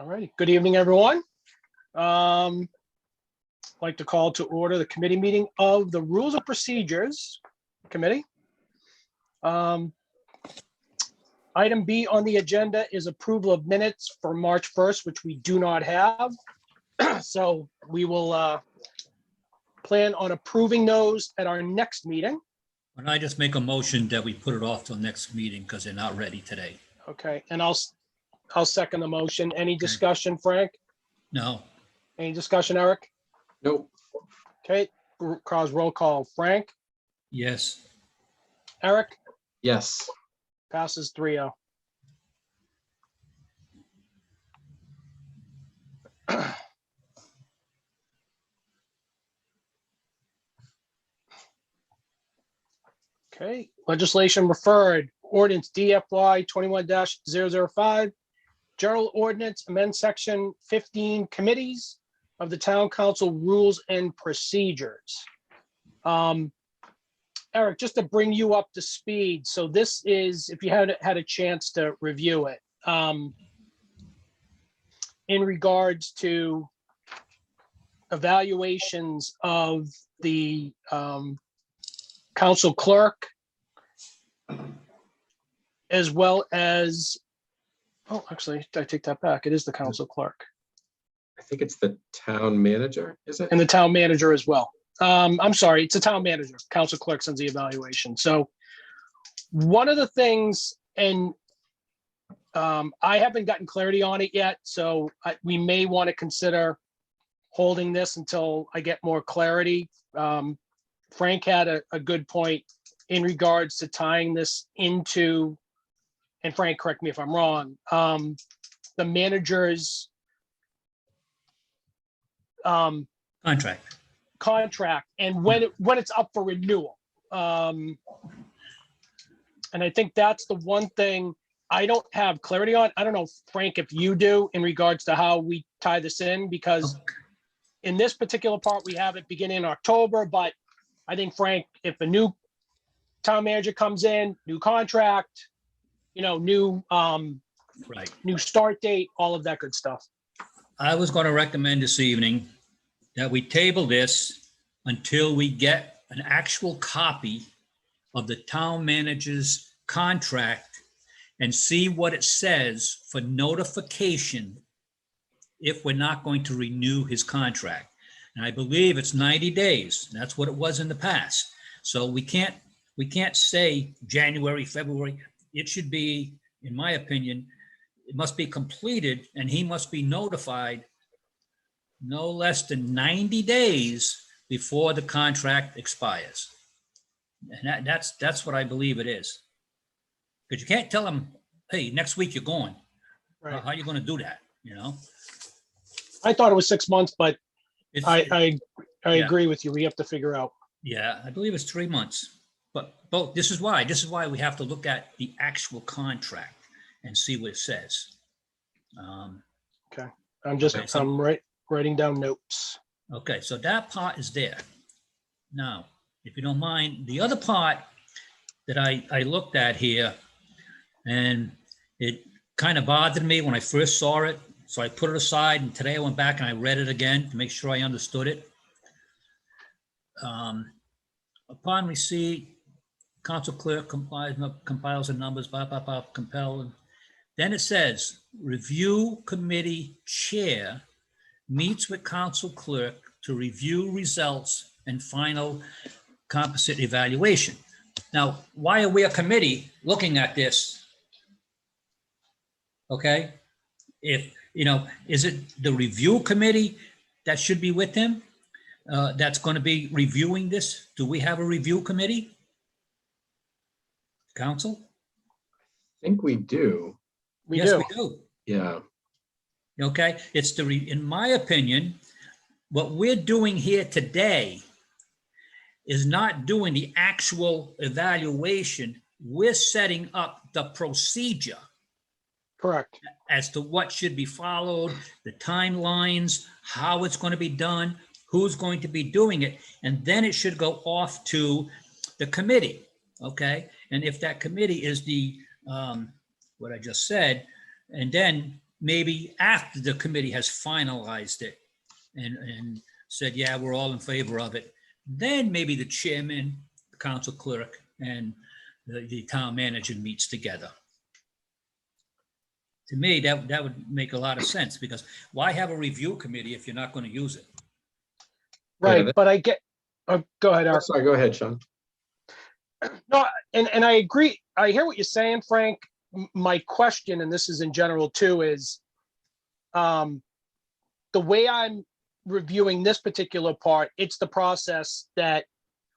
All righty. Good evening, everyone. I'd like to call to order the committee meeting of the Rules of Procedures Committee. Item B on the agenda is approval of minutes for March 1st, which we do not have. So we will plan on approving those at our next meeting. Why don't I just make a motion that we put it off till next meeting because they're not ready today? Okay, and I'll second the motion. Any discussion, Frank? No, Any discussion, Eric? Nope. Okay, Carl's roll call. Frank, yes, Eric, Yes. passes 3-0. Okay, legislation referred, ordinance DFY 21-005, general ordinance amend section 15 committees of the town council rules and procedures. Eric, just to bring you up to speed, so this is, if you had a chance to review it, in regards to evaluations of the council clerk, as well as, oh, actually, I take that back. It is the council clerk I think it's the town manager, is it? and the town manager as well. I'm sorry, it's the town manager. Council clerk sends the evaluation. So one of the things, and I haven't gotten clarity on it yet, so we may want to consider holding this until I get more clarity. Frank had a good point in regards to tying this into, and Frank, correct me if I'm wrong, the manager's contract and when it's up for renewal. And I think that's the one thing I don't have clarity on. I don't know, Frank, if you do, in regards to how we tie this in, because in this particular part, we have it beginning in October, but I think, Frank, if a new town manager comes in, new contract, new right. new start date, all of that good stuff. I was going to recommend this evening that we table this until we get an actual copy of the town manager's contract and see what it says for notification if we're not going to renew his contract. And I believe it's 90 days. That's what it was in the past. So we can't say January, February. It should be, in my opinion, it must be completed and he must be notified no less than 90 days before the contract expires. And that's what I believe it is. Because you can't tell him, hey, next week you're going. Right. How are you going to do that? I thought it was 6 months, but It's- I Yeah. agree with you. We have to figure out. Yeah, I believe it's 3 months. But this is why we have to look at the actual contract and see what it says. I'm just, Okay, so- I'm writing down notes. Okay, so that part is there. Now, if you don't mind, the other part that I looked at here, and it kind of bothered me when I first saw it, so I put it aside, and today I went back and I read it again to make sure I understood it. Upon receipt, council clerk compiles the numbers, compel. Then it says, review committee chair meets with council clerk to review results and final composite evaluation. Now, why are we a committee looking at this? Okay, if, is it the review committee that should be with him? That's going to be reviewing this? Do we have a review committee? Council? I think we do. We Yes, do. we do. Yeah. Okay, it's in my opinion, what we're doing here today is not doing the actual evaluation. We're setting up the procedure Correct. as to what should be followed, the timelines, how it's going to be done, who's going to be doing it, and then it should go off to the committee, okay? And if that committee is the, what I just said, and then maybe after the committee has finalized it and said, yeah, we're all in favor of it, then maybe the chairman, the council clerk, and the town manager meets together. To me, that would make a lot of sense, because why have a review committee if you're not going to use it? Right, that- but I get, go ahead, Oh, Eric. sorry, go ahead, Sean. No, and I agree. I hear what you're saying, Frank. My question, and this is in general too, is the way I'm reviewing this particular part, it's the process that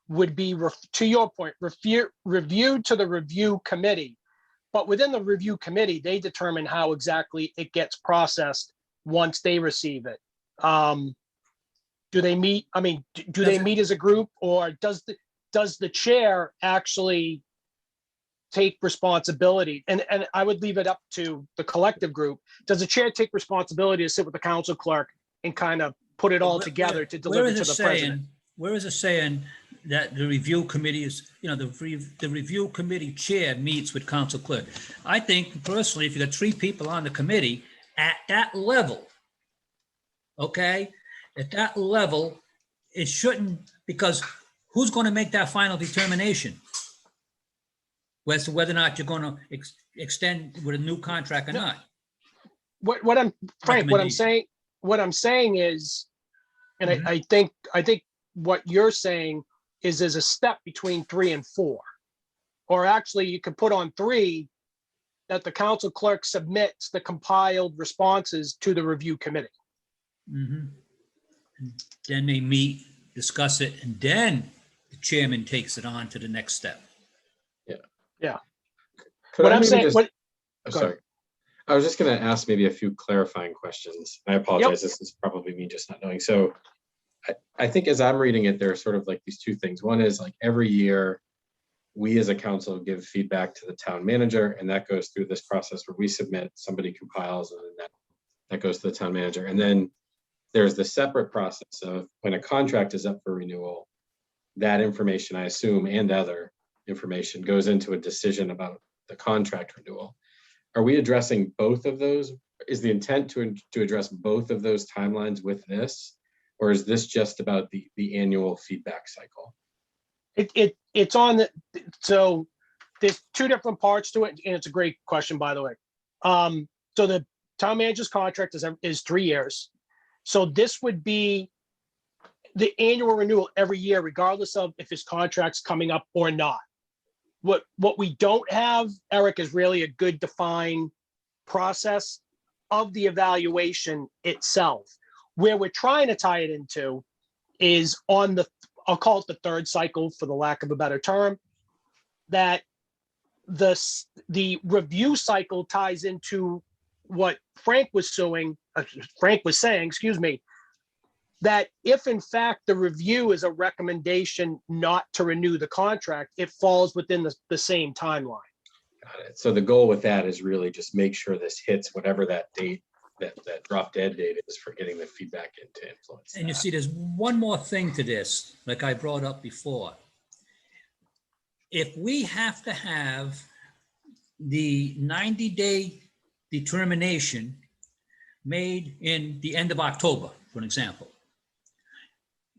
would be, to your point, reviewed to the review committee. But within the review committee, they determine how exactly it gets processed once they receive it. Do they meet? I mean, do they meet as a group, or does the chair actually take responsibility? And I would leave it up to the collective group. Does the chair take responsibility to sit with the council clerk and kind of put it all together to deliver to the president? Where is it saying that the review committee is, the review committee chair meets with council clerk? I think personally, if you got 3 people on the committee at that level, okay, at that level, it shouldn't, because who's going to make that final determination as to whether or not you're going to extend with a new contract or not? What I'm, Frank, what I'm saying is, and I think what you're saying is there's a step between 3 and 4, or actually you could put on 3 that the council clerk submits the compiled responses to the review committee. Mhm. Then they meet, discuss it, and then the chairman takes it on to the next step. Could What I I'm maybe saying, just- what, Oh, go ahead. sorry. I was just going to ask maybe a few clarifying questions. I apologize. This is probably me just not knowing. So I think as I'm reading it, there are sort of like these 2 things. One is like every year, we as a council give feedback to the town manager, and that goes through this process where we submit, somebody compiles, and then that goes to the town manager. And then there's the separate process of when a contract is up for renewal, that information, I assume, and other information goes into a decision about the contract renewal. Are we addressing both of those? Is the intent to address both of those timelines with this? Or is this just about the annual feedback cycle? It's on the, so there's 2 different parts to it, and it's a great question, by the way. So the town manager's contract is 3 years. So this would be the annual renewal every year, regardless of if his contract's coming up or not. What we don't have, Eric, is really a good defined process of the evaluation itself. Where we're trying to tie it into is on the, I'll call it the 3rd cycle for the lack of a better term, that the review cycle ties into what Frank was saying, excuse me, that if in fact the review is a recommendation not to renew the contract, it falls within the same timeline. Got it. So the goal with that is really just make sure this hits whatever that date, that drop dead date is for getting the feedback in to influence. And you that. see, there's one more thing to this, like I brought up before. If we have to have the 90-day determination made in the end of October, for an example,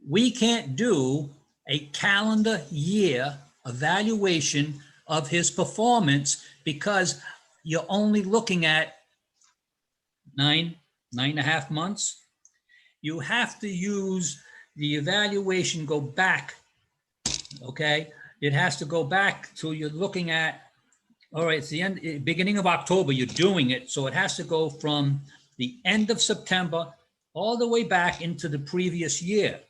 we can't do a calendar year evaluation of his performance because you're only looking at 9.5 months. You have to use the evaluation, go back, okay? It has to go back to, you're looking at, all right, it's the beginning of October, you're doing it. So it has to go from the end of September all the way back into the previous year.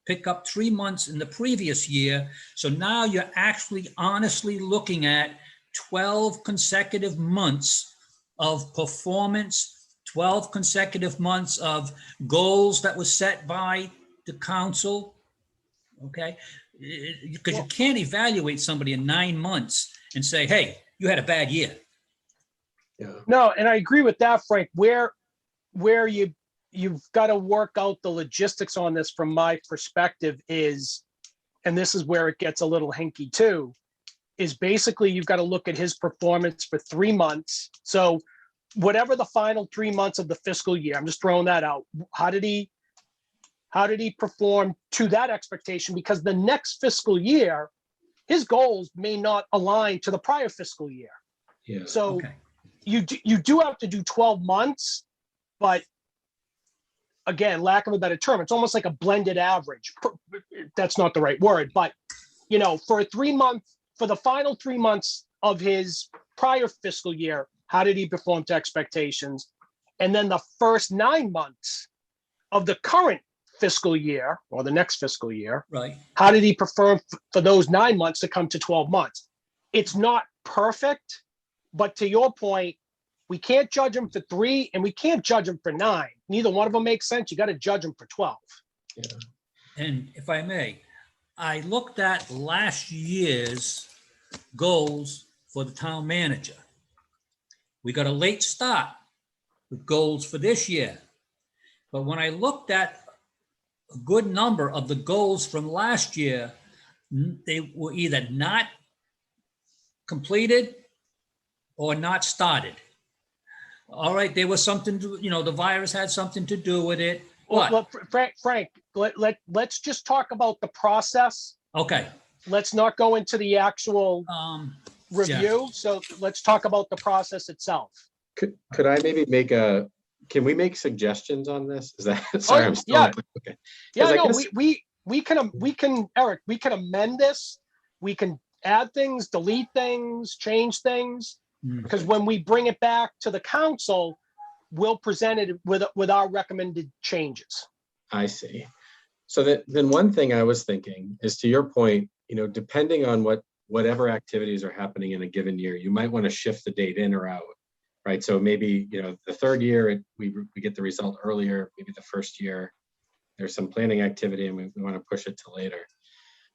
Pick up 3 months in the previous year. So now you're actually honestly looking at 12 consecutive months of performance, 12 consecutive months of goals that was set by the council, okay? Because you can't evaluate somebody in 9 months and say, hey, you had a bad year. Yeah. No, and I agree with that, Frank. Where you've got to work out the logistics on this from my perspective is, and this is where it gets a little hinky too, is basically you've got to look at his performance for 3 months. So whatever the final 3 months of the fiscal year, I'm just throwing that out. How did he perform to that expectation? Because the next fiscal year, his goals may not align to the prior fiscal year. Yeah. So Okay. you do have to do 12 months, but again, lack of a better term, it's almost like a blended average. That's not the right word, but for the final 3 months of his prior fiscal year, how did he perform to expectations? And then the first 9 months of the current fiscal year or the next fiscal year, Right. how did he perform for those 9 months to come to 12 months? It's not perfect, but to your point, we can't judge him for 3 and we can't judge him for 9. Neither one of them makes sense. You got to judge him for 12. Yeah. And if I may, I looked at last year's goals for the town manager. We got a late start with goals for this year. But when I looked at a good number of the goals from last year, they were either not completed or not started. All right, there was something to, the virus had something to do with it. Well, But, Frank, let's just talk about the process. okay. Let's not go into the actual review. So let's talk about the process itself. Could I maybe can we make suggestions on this? Is that, sorry, I'm still, yeah. okay. Yeah, 'Cause I no, guess- we can, Eric, we can amend this. We can add things, delete things, change things. Because when we bring it back to the council, we'll present it with our recommended changes. I see. So then one thing I was thinking is, to your point, depending on whatever activities are happening in a given year, you might want to shift the date in or out, right? So maybe, the third year, we get the result earlier, maybe the first year, there's some planning activity and we want to push it to later.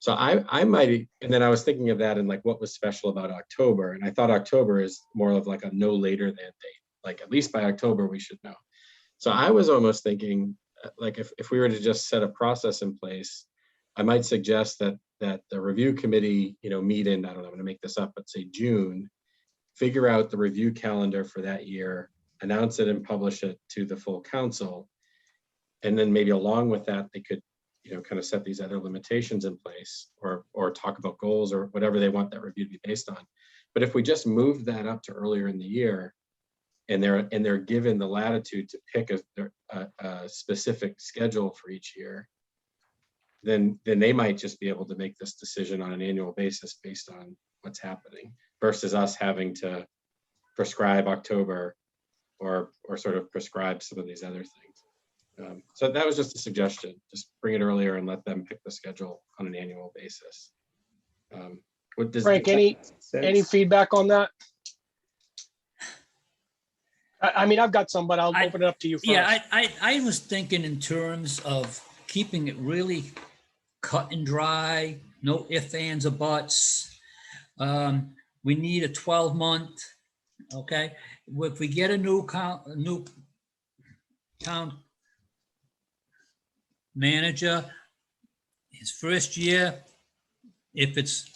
So I might, and then I was thinking of that and like what was special about October. And I thought October is more of like a no later than date, like at least by October, we should know. So I was almost thinking, like if we were to just set a process in place, I might suggest that the review committee, meet in, I don't know, I'm gonna make this up, but say June, figure out the review calendar for that year, announce it and publish it to the full council. And then maybe along with that, they could, kind of set these other limitations in place or talk about goals or whatever they want that review to be based on. But if we just move that up to earlier in the year, and they're given the latitude to pick a specific schedule for each year, then they might just be able to make this decision on an annual basis based on what's happening, versus us having to prescribe October or sort of prescribe some of these other things. So that was just a suggestion. Just bring it earlier and let them pick the schedule on an annual basis. Frank, any feedback on that? I mean, I've got some, but I'll open it up to you first. Yeah, I was thinking in terms of keeping it really cut and dry, no ifs, ands, or buts. We need a 12-month, okay? If we get a new town manager, his first year, if it's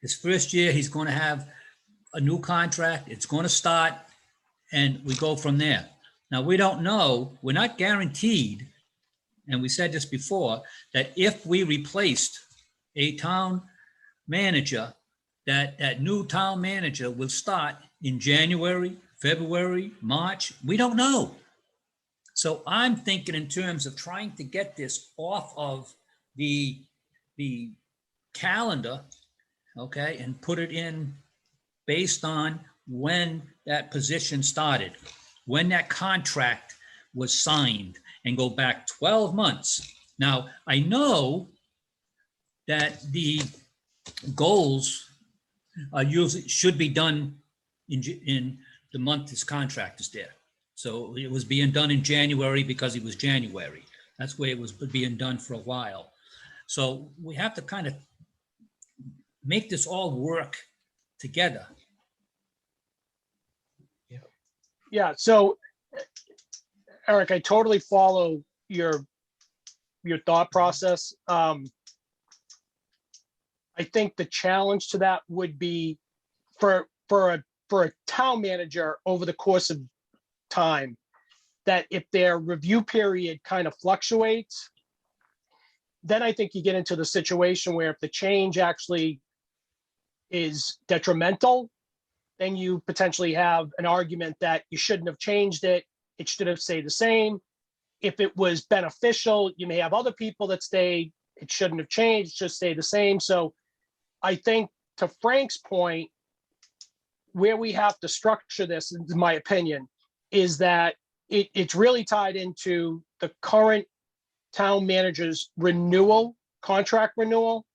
his first year, he's going to have a new contract. It's going to start, and we go from there. Now, we don't know. We're not guaranteed, and we said this before, that if we replaced a town manager, that new town manager will start in January, February, March. We don't know. So I'm thinking in terms of trying to get this off of the calendar, okay, and put it in based on when that position started, when that contract was signed, and go back 12 months. Now, I know that the goals are usually should be done in the month his contract is there. So it was being done in January because it was January. That's where it was being done for a while. So we have to kind of make this all work together. Yeah, so Eric, I totally follow your thought process. I think the challenge to that would be for a town manager over the course of time, that if their review period kind of fluctuates, then I think you get into the situation where if the change actually is detrimental, then you potentially have an argument that you shouldn't have changed it. It should have stayed the same. If it was beneficial, you may have other people that stayed. It shouldn't have changed, just stay the same. So I think, to Frank's point, where we have to structure this, in my opinion, is that it's really tied into the current town manager's renewal, contract renewal,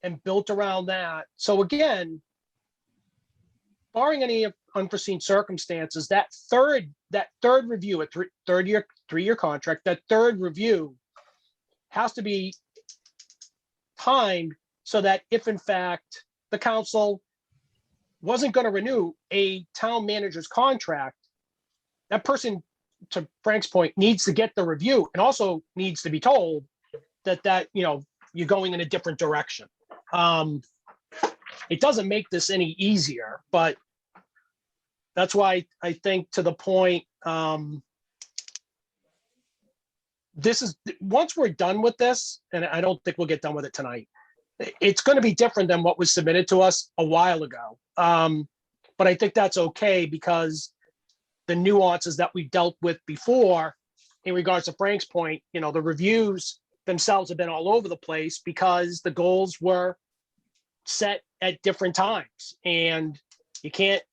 and built around that. So again, barring any unforeseen circumstances, that third review, a three-year contract, that third review has to be timed so that if in fact the council wasn't going to renew a town manager's contract, that person, to Frank's point, needs to get the review and also needs to be told that you're going in a different direction. It doesn't make this any easier, but that's why I think, to the point, this is, once we're done with this, and I don't think we'll get done with it tonight, it's going to be different than what was submitted to us a while ago. But I think that's okay, because the nuances that we dealt with before, in regards to Frank's point, the reviews themselves have been all over the place because the goals were set at different times. And you can't,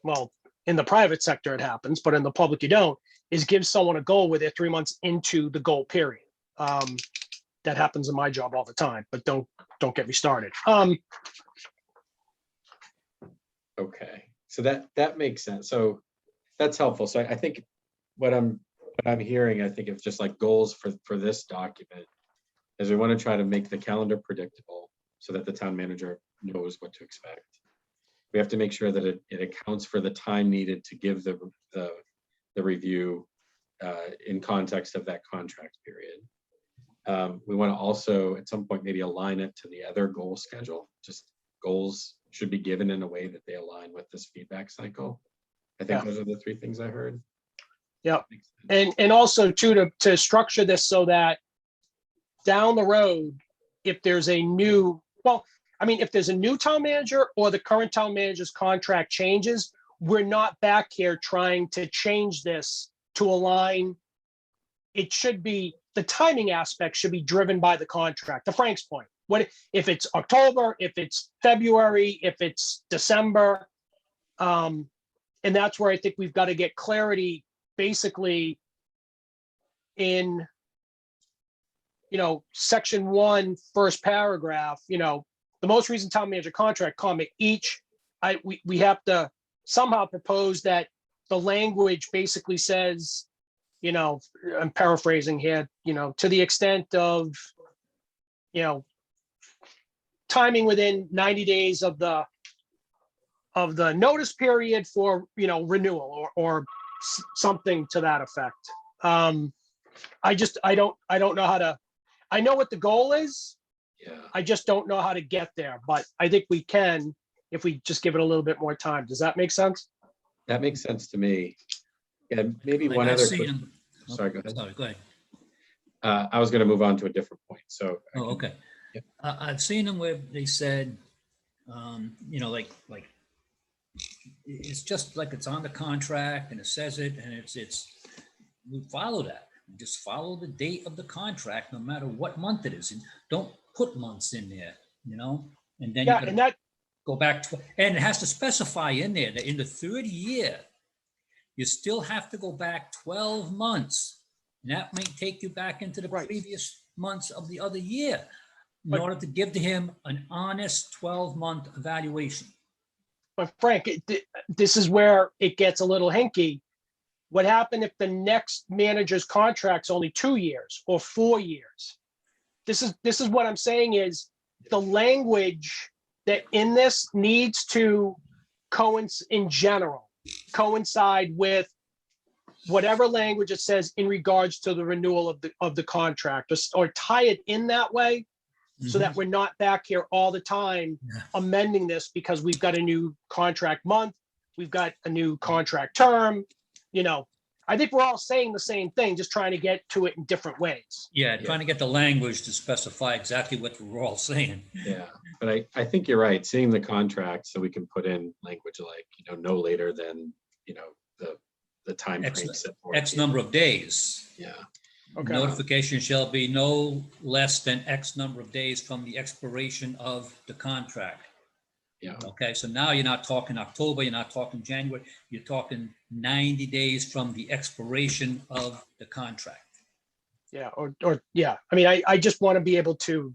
well, in the private sector it happens, but in the public you don't, is give someone a goal where they're 3 months into the goal period. That happens in my job all the time, but don't get me started. Okay, so that makes sense. So that's helpful. So I think what I'm hearing, I think it's just like goals for this document is we want to try to make the calendar predictable so that the town manager knows what to expect. We have to make sure that it accounts for the time needed to give the review in context of that contract period. We want to also at some point maybe align it to the other goal schedule. Just goals should be given in a way that they align with this feedback cycle. I think those are the three things I heard. Yeah. And also too, to structure this so that down the road, if there's a new, if there's a new town manager or the current town manager's contract changes, we're not back here trying to change this to align. It should be, the timing aspect should be driven by the contract, to Frank's point. What if it's October, if it's February, if it's December? And that's where I think we've got to get clarity, basically in, section 1, first paragraph, the most recent town manager contract, we have to somehow propose that the language basically says, I'm paraphrasing here, to the extent of, timing within 90 days of the notice period for, renewal or something to that effect. I don't know how to, I know what the goal is. Yeah, I just don't know how to get there, but I think we can if we just give it a little bit more time. Does that make sense? that makes sense to me. And maybe Like one I've other seen quick, them- sorry, go ahead. Sorry, go ahead. I was going to move on to a different point. So Oh, okay. Yep. I've seen them where they said, like it's just like it's on the contract and it says it, and we follow that. We just follow the date of the contract, no matter what month it is, and don't put months in there, and then you Yeah, gotta and that, go back to, and it has to specify in there that in the third year, you still have to go back 12 months. And that might take you back into the Right. previous months of the other year in But- order to give to him an honest 12-month evaluation. but Frank, this is where it gets a little hinky. What happened if the next manager's contract's only 2 years or 4 years? This is what I'm saying is the language that in this needs to coincide with whatever language it says in regards to the renewal of the contract, or tie it in that way so that we're not back here all the time Yeah. amending this because we've got a new contract month, we've got a new contract term, you know, I think we're all saying the same thing, just trying to get to it in different ways. Yeah, trying to get the language to specify exactly what we're all saying. Yeah, but I think you're right, seeing the contract so we can put in language like, no later than, the time X- frame set forth. X number of days. Yeah, Okay. Notification shall be no less than X number of days from the expiration of the contract. yeah, Okay, so now you're not talking October, you're not talking January, you're talking 90 days from the expiration of the contract. Yeah, or yeah, I mean, I just want to be able to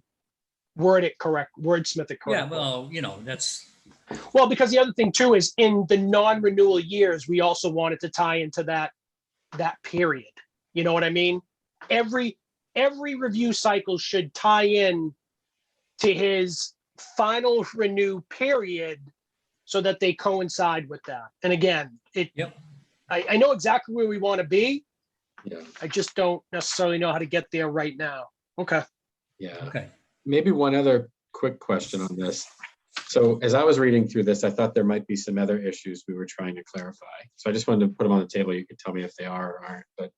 wordsmith it correctly. Yeah, well, that's, Well, because the other thing too is in the non-renewal years, we also wanted to tie into that period. You know what I mean? Every review cycle should tie in to his final renew period so that they coincide with that. And again, Yep. I know exactly where we want to be. yeah, I just don't necessarily know how to get there right now. Okay. yeah. okay. Maybe one other quick question on this. So as I was reading through this, I thought there might be some other issues we were trying to clarify. So I just wanted to put them on the table. You could tell me if they are or aren't. But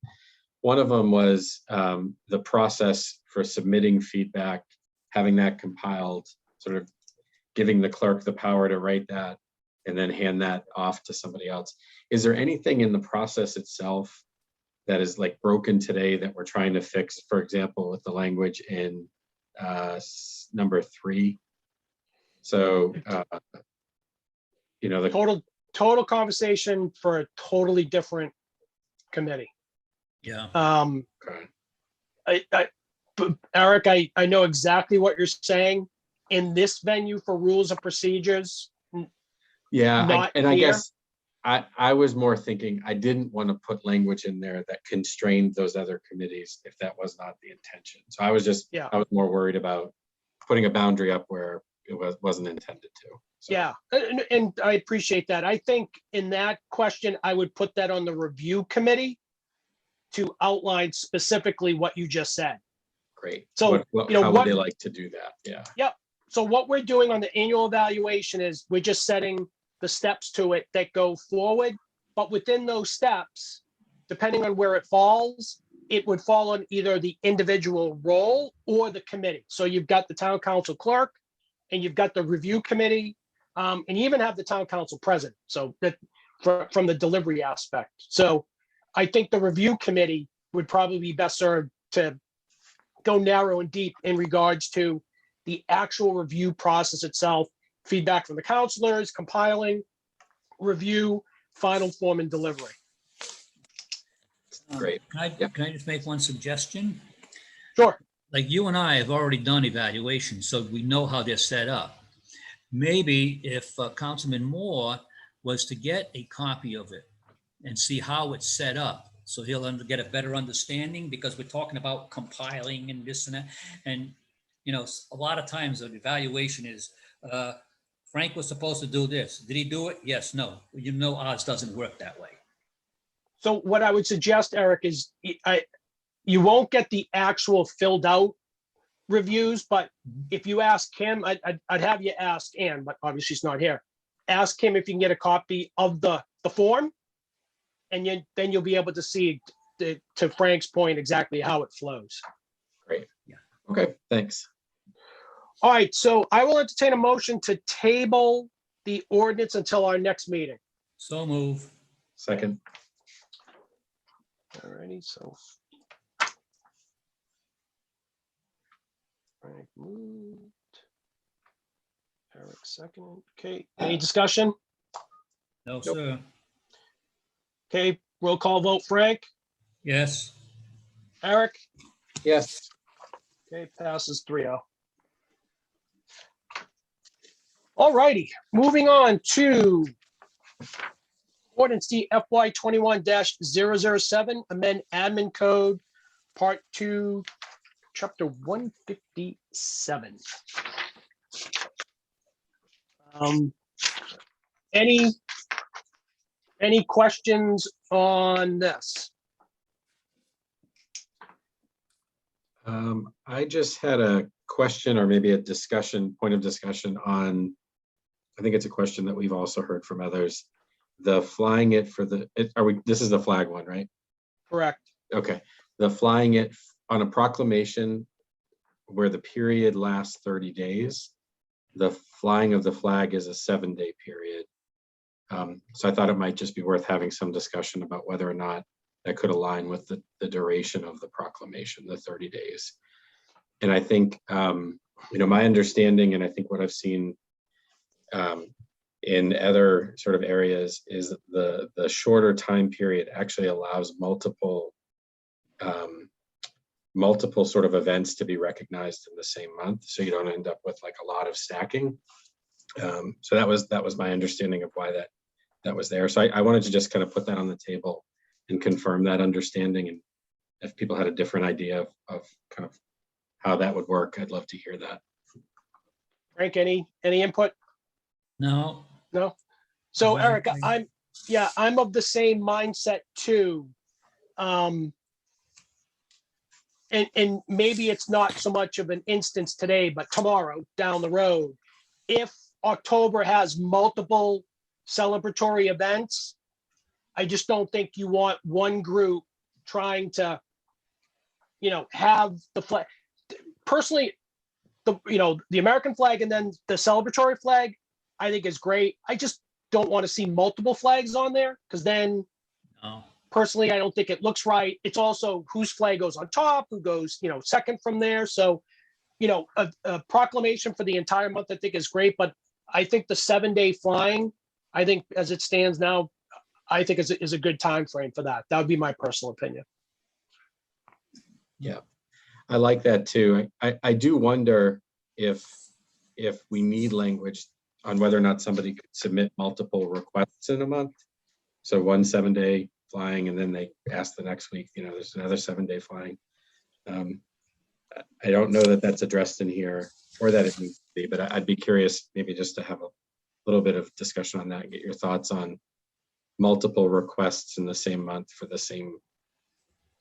one of them was the process for submitting feedback, having that compiled, sort of giving the clerk the power to write that and then hand that off to somebody else. Is there anything in the process itself that is like broken today that we're trying to fix, for example, with the language in number 3? So, the Total conversation for a totally different committee. Yeah. okay. Eric, I know exactly what you're saying. In this venue for rules and procedures, Yeah, not I here. guess I was more thinking I didn't want to put language in there that constrained those other committees if that was not the intention. So I was more worried about putting a boundary up where it wasn't intended to. So, Yeah, and I appreciate that. I think in that question, I would put that on the review committee to outline specifically what you just said. great. So, how would they like to do that? Yeah. So what we're doing on the annual evaluation is we're just setting the steps to it that go forward. But within those steps, depending on where it falls, it would fall on either the individual role or the committee. So you've got the town council clerk and you've got the review committee, and you even have the town council president. So that from the delivery aspect. So I think the review committee would probably be best served to go narrow and deep in regards to the actual review process itself, feedback from the counselors, compiling, review, final form and delivery. Great. Can I just make one suggestion? Sure. Like you and I have already done evaluations, so we know how they're set up. Maybe if Councilman Moore was to get a copy of it and see how it's set up, so he'll get a better understanding, because we're talking about compiling and this and that. And, a lot of times the evaluation is, Frank was supposed to do this. Did he do it? Yes, no. Ours doesn't work that way. So what I would suggest, Eric, is you won't get the actual filled out reviews, but if you ask him, I'd have you ask Ann, but obviously she's not here. Ask him if you can get a copy of the form, and then you'll be able to see, to Frank's point, exactly how it flows. Great. Yeah. Okay, thanks. All right, so I will entertain a motion to table the ordinance until our next meeting. So move. Second. All righty, so. Frank moved. Eric second. Okay, any discussion? No, sir. Okay, roll call vote. Frank, Yes. Eric. Yes. Okay, passes 3-0. All righty, moving on to ordinance FY 21-007, amend admin code, part 2, chapter 157. Any questions on this? I just had a question, or maybe a point of discussion on, I think it's a question that we've also heard from others. the flying it for this is the flag one, right? Correct. Okay, the flying it on a proclamation where the period lasts 30 days, the flying of the flag is a 7-day period. So I thought it might just be worth having some discussion about whether or not that could align with the duration of the proclamation, the 30 days. And I think, my understanding, and I think what I've seen in other sort of areas, is the shorter time period actually allows multiple sort of events to be recognized in the same month, so you don't end up with like a lot of stacking. So that was my understanding of why that was there. So I wanted to just kind of put that on the table and confirm that understanding. And if people had a different idea of kind of how that would work, I'd love to hear that. Frank, any input? No, No? So Well, Eric, I'm of the same mindset too. And maybe it's not so much of an instance today, but tomorrow down the road, if October has multiple celebratory events, I just don't think you want one group trying to, have the flag. Personally, the American flag and then the celebratory flag, I think is great. I just don't want to see multiple flags on there, because then no. personally, I don't think it looks right. It's also whose flag goes on top, who goes, second from there. So, a proclamation for the entire month, I think is great, but I think the 7-day flying, I think as it stands now, I think is a good time frame for that. That would be my personal opinion. Yeah, I like that too. I do wonder if we need language on whether or not somebody could submit multiple requests in a month. So one 7-day flying, and then they ask the next week, there's another 7-day flying. I don't know that that's addressed in here, or that it needs to be, but I'd be curious maybe just to have a little bit of discussion on that and get your thoughts on multiple requests in the same month for the same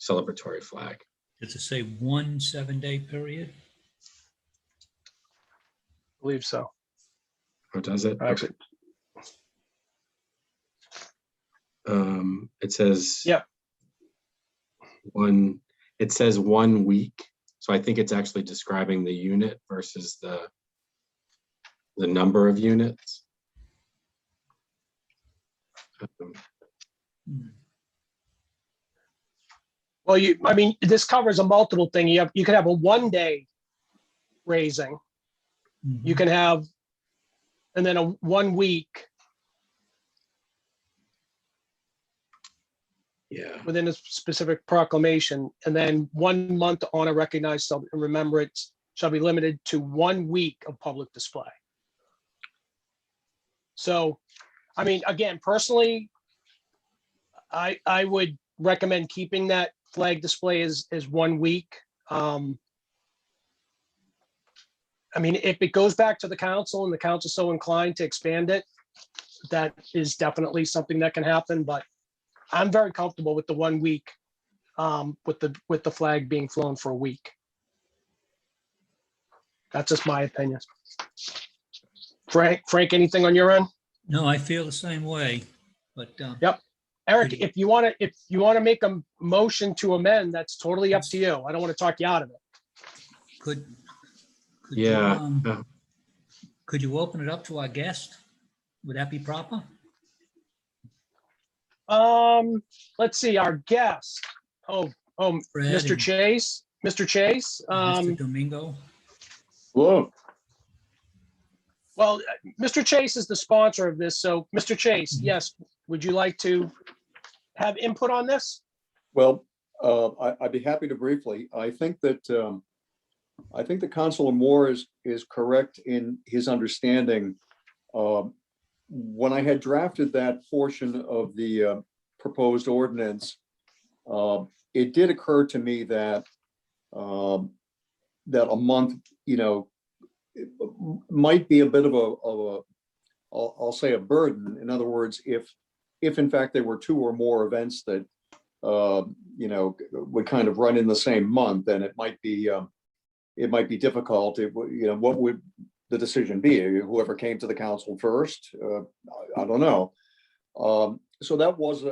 celebratory flag. Does it say 1 7-day period? I believe so. Or does it? Actually, It says Yep. it says 1 week. So I think it's actually describing the unit versus the number of units. well, this covers a multiple thing. You could have a 1-day raising. You can have, and then a 1 week Yeah. within a specific proclamation, and then 1 month on a recognized remembrance shall be limited to 1 week of public display. So, again, personally, I would recommend keeping that flag display as 1 week. If it goes back to the council and the council so inclined to expand it, that is definitely something that can happen, but I'm very comfortable with the 1 week, with the flag being flown for a week. That's just my opinion. Frank, anything on your end? No, I feel the same way, but Yep. Eric, if you want to make a motion to amend, that's totally up to you. I don't want to talk you out of it. could Yeah. could you open it up to our guest? Would that be proper? Let's see, our guest. Fred Mr. and Chase. Mr. Domingo? Hello. Well, Mr. Chase is the sponsor of this. So, Mr. Chase, yes, would you like to have input on this? Well, I'd be happy to briefly. I think that Councilor Moore is correct in his understanding. When I had drafted that portion of the proposed ordinance, it did occur to me that that a month, it might be a bit of I'll say a burden. In other words, if in fact there were 2 or more events that would kind of run in the same month, then it might be difficult. What would the decision be? Whoever came to the council first? I don't know. So that was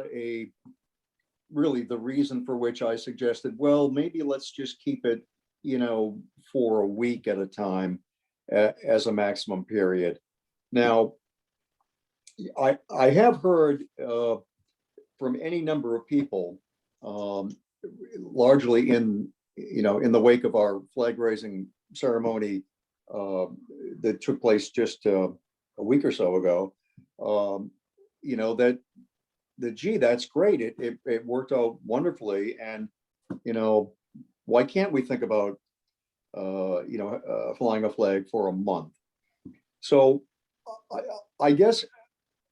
really the reason for which I suggested, well, maybe let's just keep it, for a week at a time as a maximum period. Now, I have heard from any number of people, largely in the wake of our flag raising ceremony that took place just a week or so ago, that gee, that's great. It worked out wonderfully, and why can't we think about flying a flag for a month? So I guess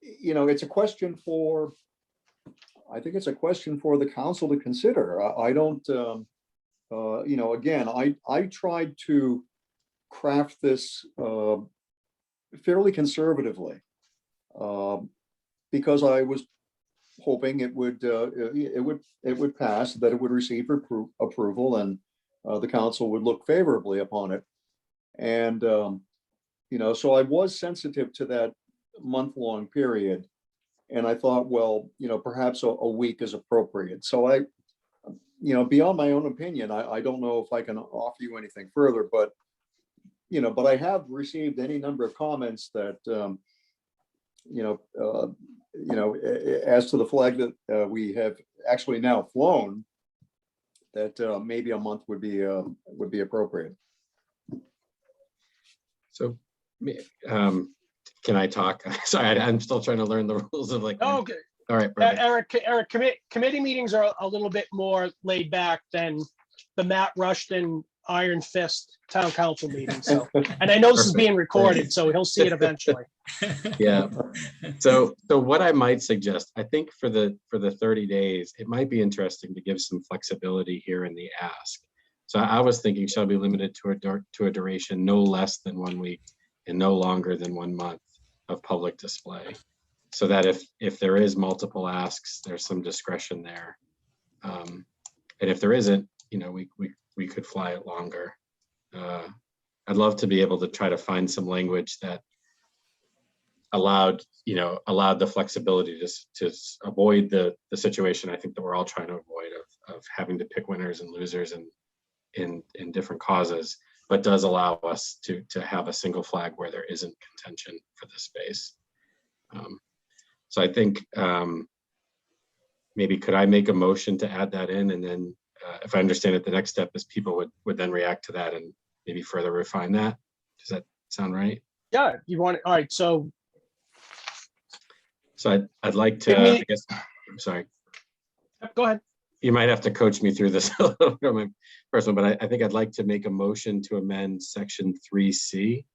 it's a question for. I think it's a question for the council to consider. I don't. Again, I tried to craft this fairly conservatively because I was hoping it would pass, that it would receive approval, and the council would look favorably upon it. And so I was sensitive to that month-long period, and I thought, well, perhaps a week is appropriate. So I, beyond my own opinion, I don't know if I can offer you anything further, but but I have received any number of comments that as to the flag that we have actually now flown, that maybe a month would be appropriate. So, can I talk? Sorry, I'm still trying to learn the rules of Oh, okay. All right, perfect. Eric, committee meetings are a little bit more laid back than the Matt Rushton Iron Fist Town Council meeting. So, and I know this is being recorded, so he'll see it eventually. Yeah. So what I might suggest, I think for the 30 days, it might be interesting to give some flexibility here in the ask. So I was thinking shall be limited to a duration no less than 1 week and no longer than 1 month of public display. So that if there is multiple asks, there's some discretion there. And if there isn't, we could fly it longer. I'd love to be able to try to find some language that allowed the flexibility to avoid the situation I think that we're all trying to avoid of having to pick winners and losers in different causes, but does allow us to have a single flag where there isn't contention for the space. So I think maybe could I make a motion to add that in, and then if I understand it, the next step is people would then react to that and maybe further refine that. Does that sound right? Yeah, you want it. All right. So I'd like to, I guess, I'm sorry. Go ahead. You might have to coach me through this a little bit, my first one, but I think I'd like to make a motion to amend section 3C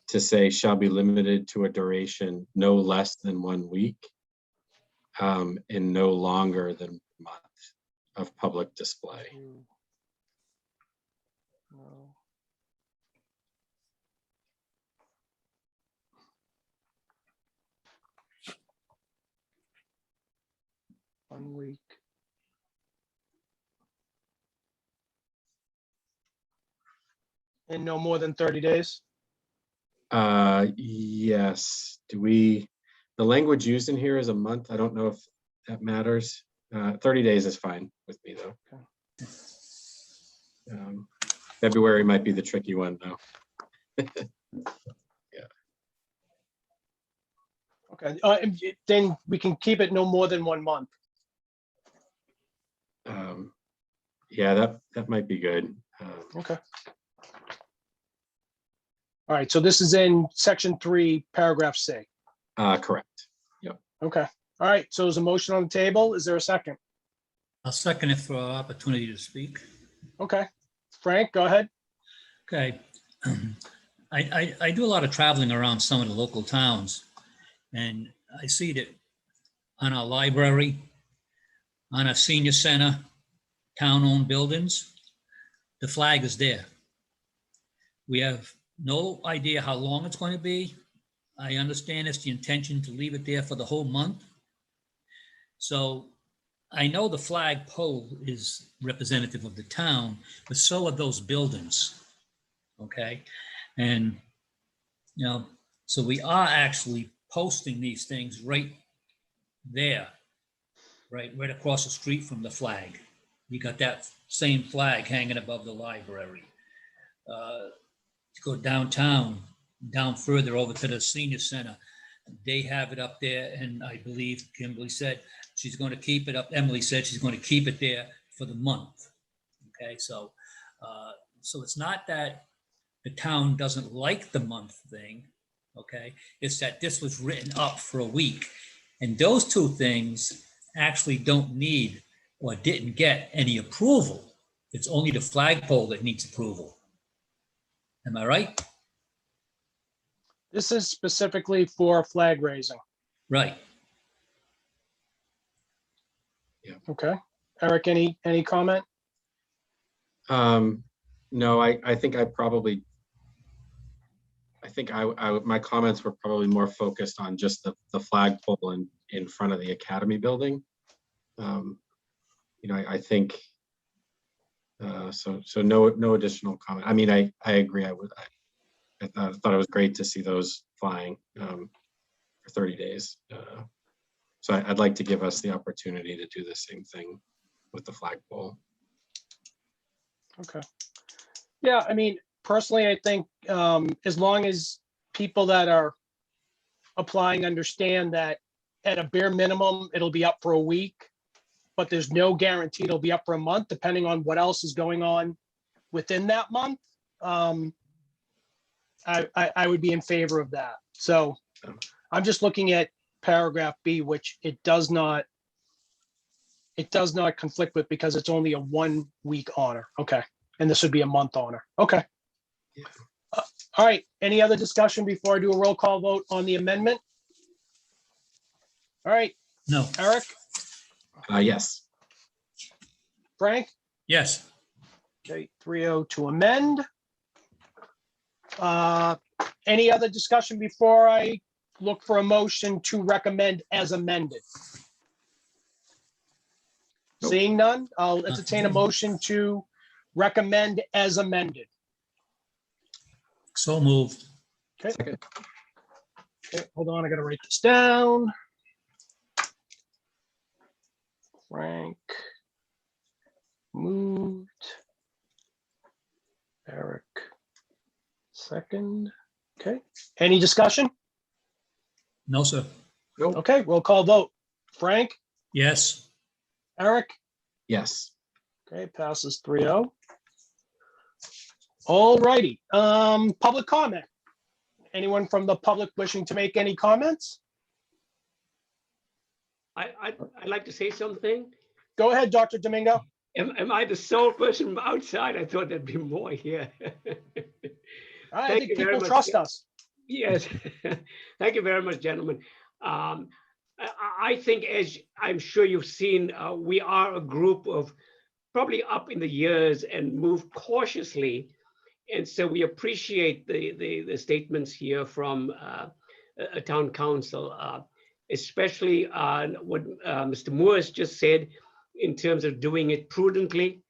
to say shall be limited to a duration no less than 1 week and no longer than a month of public display. No. 1 week. And no more than 30 days? Yes. The language used in here is a month. I don't know if that matters. 30 days is fine with me though. Okay. February might be the tricky one though. Yeah. Okay. Then we can keep it no more than 1 month. Yeah, that might be good. Okay. All right. So this is in section 3, paragraph C. Correct. Yep. Okay. All right. So there's a motion on the table. Is there a second? I'll second it for opportunity to speak. Okay. Frank, go ahead. Okay. I do a lot of traveling around some of the local towns, and I see that on our library, on our senior center, town-owned buildings, the flag is there. We have no idea how long it's going to be. I understand it's the intention to leave it there for the whole month. So I know the flag pole is representative of the town, but so are those buildings. Okay. And, so we are actually posting these things right there, right across the street from the flag. You got that same flag hanging above the library. Go downtown, down further over to the senior center. They have it up there, and I believe Kimberly said she's going to keep it up. Emily said she's going to keep it there for the month. Okay, so it's not that the town doesn't like the month thing. Okay, it's that this was written up for a week, and those two things actually don't need or didn't get any approval. It's only the flagpole that needs approval. Am I right? This is specifically for flag raising. Right. Okay. Eric, any comment? No, I think my comments were probably more focused on just the flagpole in front of the Academy building. I think, so no additional comment. I mean, I agree. I thought it was great to see those flying for 30 days. So I'd like to give us the opportunity to do the same thing with the flagpole. Okay. Yeah, I mean, personally, I think as long as people that are applying understand that at a bare minimum, it'll be up for a week, but there's no guarantee it'll be up for a month, depending on what else is going on within that month. I would be in favor of that. So I'm just looking at paragraph B, which it does not conflict with because it's only a 1 week honor. Okay. And this would be a month honor. Okay. All right. Any other discussion before I do a roll call vote on the amendment? All right. No. Eric, Yes. Frank? Yes. Okay, 3-0 to amend. Any other discussion before I look for a motion to recommend as amended? Nope. Seeing none, I'll entertain a motion to recommend as amended. So moved. Second. Okay, hold on, I gotta write this down. Frank moved. Eric second. Okay, any discussion? No, sir. Nope. Okay, roll call vote. Frank, Yes. Eric? Yes. Okay, passes 3-0. All righty, public comment. Anyone from the public wishing to make any comments? I'd like to say something. Go ahead, Dr. Domingo. Am I the sole person outside? I thought there'd be more here. I Thank think you very people much. trust us. Yes. Thank you very much, gentlemen. I think, as I'm sure you've seen, we are a group of probably up in the years and move cautiously. And so we appreciate the statements here from a town council, especially on what Mr. Moore has just said in terms of doing it prudently,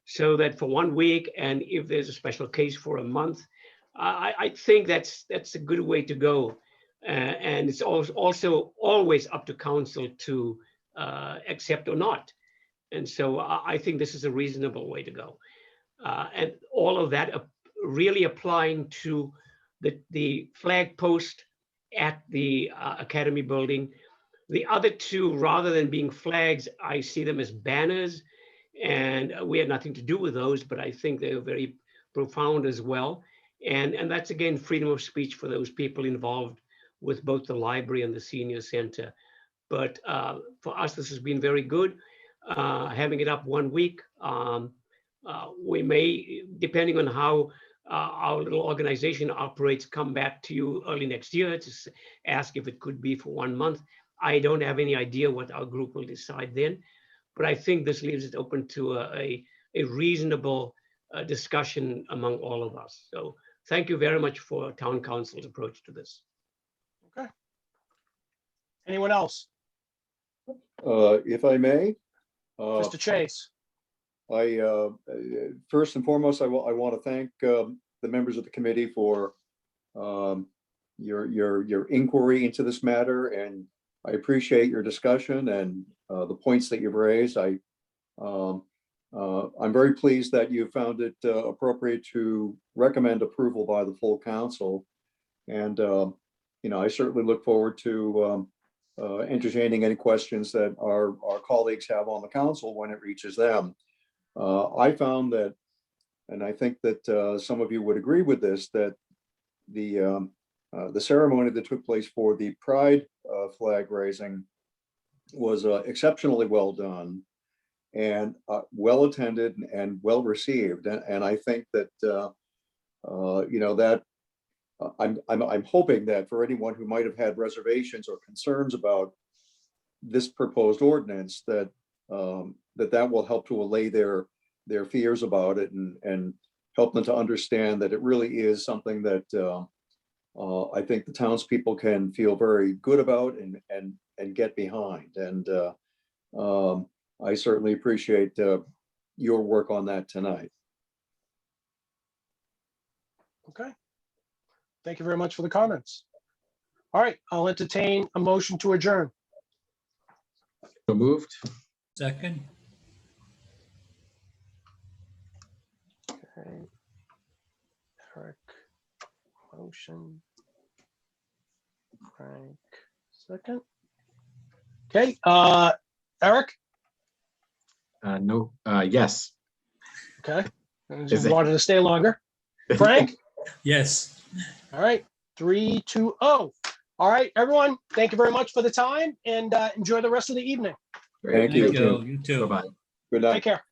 so that for 1 week, and if there's a special case for a month, I think that's a good way to go. And it's also always up to council to accept or not. And so I think this is a reasonable way to go. And all of that really applying to the flag post at the Academy building. The other two, rather than being flags, I see them as banners, and we had nothing to do with those, but I think they're very profound as well. And that's, again, freedom of speech for those people involved with both the library and the senior center. But for us, this has been very good. Having it up 1 week, we may, depending on how our little organization operates, come back to you early next year to ask if it could be for 1 month. I don't have any idea what our group will decide then, but I think this leaves it open to a reasonable discussion among all of us. So thank you very much for town council's approach to this. Okay. Anyone else? If I may, Mr. Chase? First and foremost, I want to thank the members of the committee for your inquiry into this matter and appreciate your discussion and the points that you've raised. I'm very pleased that you found it appropriate to recommend approval by the full council. And, I certainly look forward to entertaining any questions that our colleagues have on the council when it reaches them. I found that, and I think that some of you would agree with this, that the ceremony that took place for the Pride flag raising was exceptionally well done and well attended and well received. And I think that, that I'm hoping that for anyone who might have had reservations or concerns about this proposed ordinance, that that will help to allay their fears about it and help them to understand that it really is something that I think the townspeople can feel very good about and get behind. And I certainly appreciate your work on that tonight. Okay. Thank you very much for the comments. All right, I'll entertain a motion to adjourn. So moved. Second, Okay. Eric, motion. Frank, second. Okay, Eric, No, yes. okay. I Is just it- wanted to stay longer. Frank, yes. all right, 3-2-0. All right, everyone, thank you very much for the time and enjoy the rest of the evening. Great. Thank you. You too. Bye-bye. Good night. Take care.